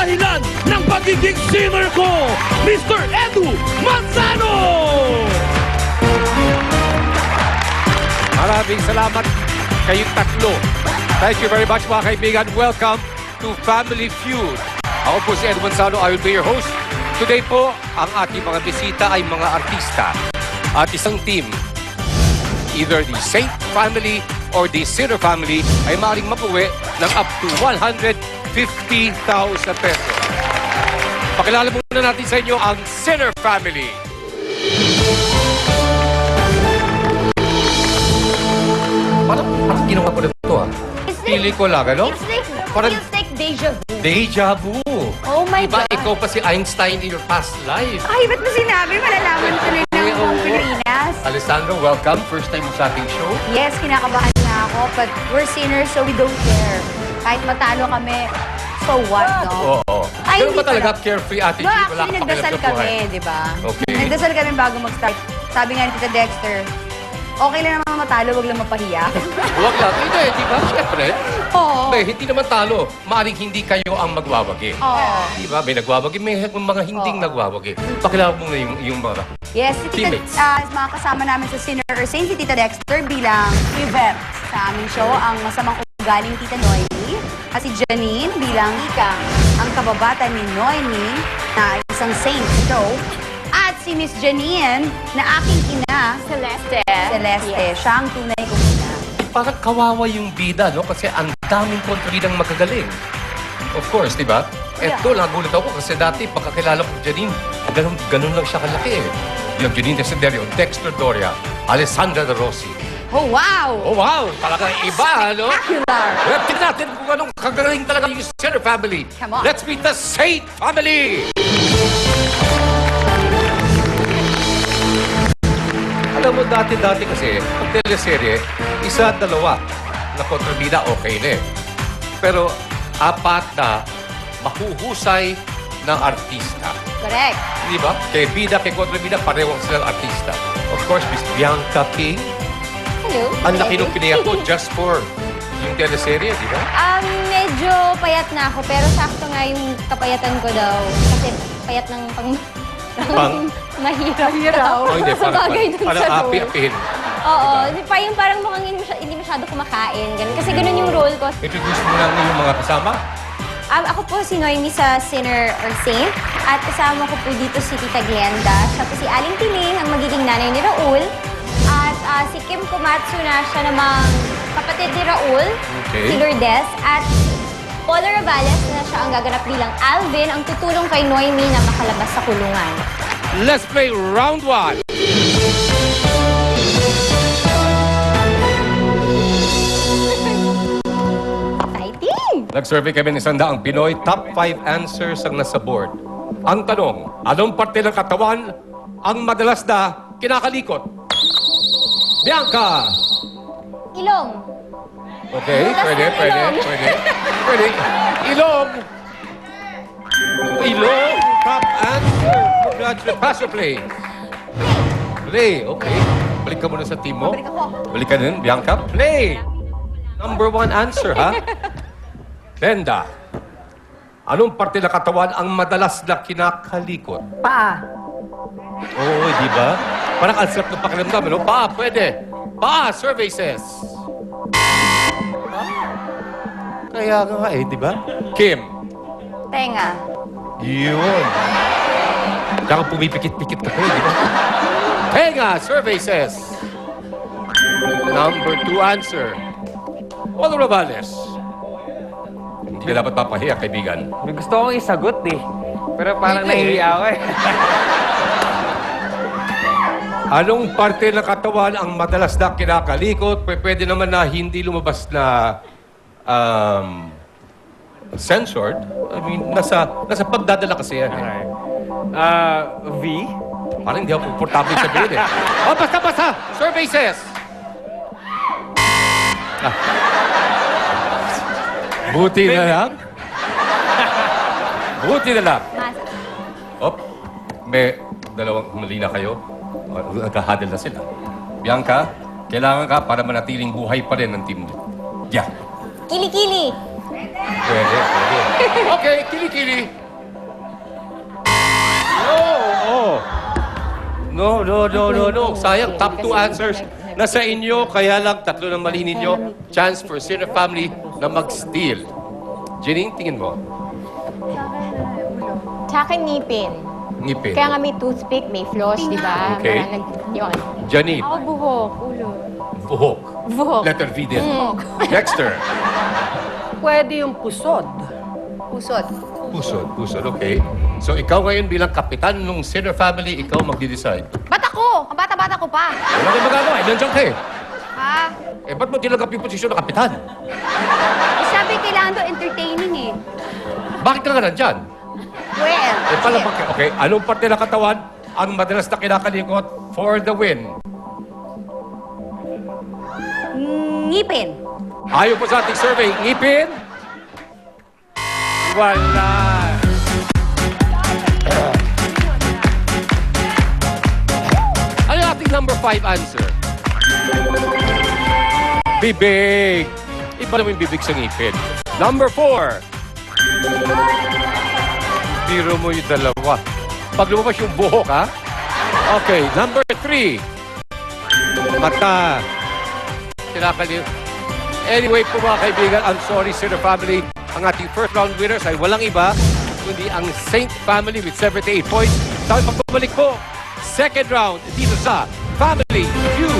dahilan ng pagiging singer ko, Mr. Edu Manzano! Maraming salamat kayong tatlo. Thank you very much mga kaibigan. Welcome to Family Feud. Ako po si Edu Manzano, I will be your host. Today po, ang ating mga bisita ay mga artista at isang team. Either the Saint family or the Sinner family ay maaaring mapuwi ng up to 150,000 pesos. Pakilala muna natin sa inyo ang Sinner family. Parang ginawa ko na ito ah. Pili ko lang, ano? Parang Feels like deja vu. deja vu. Oh my Diba, God. ikaw pa si Einstein in your past life. Ay, ba't mo sinabi? Malalaman tuloy ng buong Pilipinas. Alessandro, welcome. First time mo sa ating show. Yes, kinakabahan na ako, but we're sinners so we don't care. Kahit matalo kami, so what, no? Oo. Ay, Ganun hindi ba talaga pala. carefree attitude? No, Wala actually, kang nagdasal pakialam sa buhay? kami, di ba? Okay. Nagdasal kami bago mag-start. Sabi nga ni Tita Dexter, okay lang naman matalo, wag lang mapahiya. Huwag lang. Hindi, di ba? Siyempre. Oo. Hindi naman talo. Maaring hindi kayo ang magwawagi. Oo. Di ba? May nagwawagi, may mga hinding Oo. nagwawagi. Pakilala mo na yung mga... Yes, si Tita, Teammates. mga kasama namin sa Sinner or Saint, si Tita Dexter bilang Yvette sa aming show, ang masamang ugaling Tita Noemi, at si Janine bilang Ika, ang kababata ni Noemi na isang saint show, at si Miss Janine na aking ina, Celeste. Yes. Siya ang tunay kong ina. Parang kawawa yung bida, no? Kasi ang daming kontrabidang magagaling. Of course, di ba? Eto, nagulat ako kasi dati, pagkakilala ko Janine, ganun lang siya kalaki eh. Yung Janine Desiderio, Dexter Doria, Alessandra De Rossi. Oh, wow! Oh, wow! Talagang iba, no? Spectacular! Well, tignan natin kung anong kagaling talaga yung Sinner family. Come on. Let's meet the Saint family! Alam mo, dati kasi, pag teleserye, isa, dalawa na kontrabida, okay na eh. Pero, apat na mahuhusay ng artista. Correct. Di ba? Kay bida, kay kontrabida, parehong silang artista. Of course, Miss Bianca King. Hello. Ang laki nung piniyak ko just for yung teleserye, di ba? Medyo payat na ako, pero sakto nga yung kapayatan ko daw. Kasi payat ng mahirap daw. Oh, hindi, Sa bagay dun parang sa role. api-apihin. Oo, yung parang mukhang hindi masyado kumakain. Ganun. Kasi ganun yung role ko. Introduce mo lang yung mga kasama. Ako po si Noemi sa Sinner or Saint. At kasama ko po dito si Tita Glenda. Siya po si Aling Tiling, ang magiging nanay ni Raul. At si Kim Komatsu na siya namang kapatid ni Raul. Okay. Si Lourdes. At Paula Ravales na siya ang gaganap bilang Alvin, ang tutulong kay Noemi na makalabas sa kulungan. Let's play round 1. Exciting! Nag-survey kami ng 100 Pinoy. Top 5 answers ang nasa board. Ang tanong, anong parte ng katawan ang madalas na kinakalikot? Bianca! Ilong. Okay, Butas pwede. ng ilong. Ilong! Ilong! Top answer! Congratulations. Pass or play? Play, okay. Balik ka muna sa team mo. Balik ako. Balik ka din, Bianca. Play! Number 1 answer, ha? Brenda, anong parte ng katawan ang madalas na kinakalikot? Paa. Oo, di ba? Parang ang sarap ng pakiramdam, ano? Pa, pwede. Pa, survey says. Kaya nga eh, di ba? Kim. Tenga. Yun. Kaya pumipikit-pikit ka po, di ba? Tenga, survey says. Number 2 answer. Paula Ravales. Hindi ka dapat papahiya, kaibigan. May gusto kong isagot eh. Pero parang Hindi. nahihiya ako eh. Anong parte ng katawan ang madalas na kinakalikot? Pwede naman na hindi lumabas na censored. I mean, nasa pagdadala kasi yan. Eh. Okay. V? Parang hindi ako komportable sabihin eh. Oh, basta! Survey says! Ah. Buti na lang. Buti na lang. Masa. Op, may dalawang mali na kayo. Nagkahadal na sila. Bianca, kailangan ka para manatiling buhay pa rin ng team niyo. Yeah. Kili-kili. Pwede. Okay, kili-kili. No, no. Sayang, top 2 answers nasa inyo. Kaya lang, 3 ng mali ninyo. Chance for Sinner family na mag-steal. Janine, tingin mo. Sa akin, ngipin. Ngipin. Kaya nga may toothpick, may floss, di ba? Okay. Yun. Janine, Ako buhok, ulo. buhok. Buhok. Letter V din. Dexter, Pwede yung pusod. Pusod. pusod. Okay. So, ikaw ngayon bilang kapitan ng Sinner family, ikaw magdi-decide. Ba't ako? Ang bata-bata ko pa. Wala kang magagawa. Nandiyan ka eh. Ha? Ba't mo tinanggap yung posisyon ng kapitan? Sabi, kailangan daw entertaining eh. Bakit ka nga nandyan? Well, Pala, okay, anong parte ng katawan ang madalas na kinakalikot for the win? ngipin. Ayaw po sa ating survey, ngipin? Wala. Ano yung ating number 5 answer? Bibig. Iba naman yung bibig sa ngipin. Number 4. Biro mo yung dalawa. Pag lumabas yung buhok, ha? Okay, number 3. Mata. Tinakaliw. Anyway po mga kaibigan, I'm sorry, Sinner family. Ang ating first round winners ay walang iba, kundi ang Saint family with 78 points. Sa pagbabalik po, second round dito sa Family Feud.